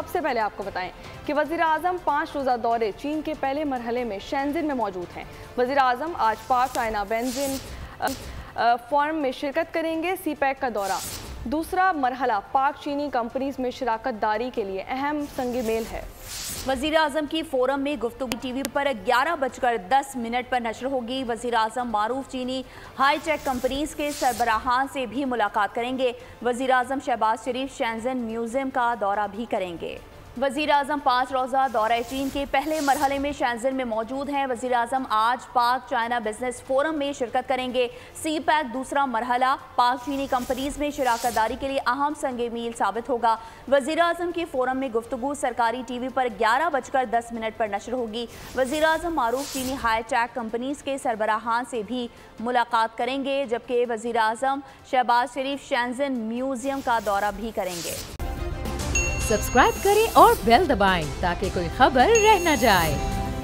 सबसे पहले आपको बताएं कि वज़ीर आज़म 5 रोज़ा दौरे चीन के पहले मरहले में शेंजिन में मौजूद हैं। वज़ीर आज़म आज पाक चाइना बेंजीन फोरम में शिरकत करेंगे। CPEC का दौरा दूसरा मरहला पाक चीनी कंपनीज में शराकत दारी के लिए अहम संग मेल है। वज़ीर आज़म की फोरम में गुफ्तगू TV पर 11:10 पर नशर होगी। वज़ीर आज़म मारूफ चीनी हाईटेक कंपनीज के सरबराहान से भी मुलाकात करेंगे। वज़ीर आज़म शहबाज शरीफ शेंजिन म्यूजियम का दौरा भी करेंगे। वज़ीर आज़म 5 रोज़ा दौरा चीन के पहले मरहले में शेंजिन में मौजूद हैं। वज़ीर आज़म आज पाक चाइना बिजनेस फोरम में शिरकत करेंगे। CPEC दूसरा मरहला पाक चीनी कंपनीज में शराकत दारी के लिए अहम संग मील साबित होगा। वज़ीर आज़म के फोरम में गुफ्तगू सरकारी TV पर 11:10 पर नशर होगी। वज़ीर आज़म मारूफ चीनी हाईटेक कंपनीज के सरबराहान से भी मुलाकात करेंगे, जबकि वज़ीर आज़म शहबाज शरीफ शेंजिन म्यूजियम का दौरा भी करेंगे। सब्सक्राइब करें और बेल दबाएं ताकि कोई खबर रह न जाए।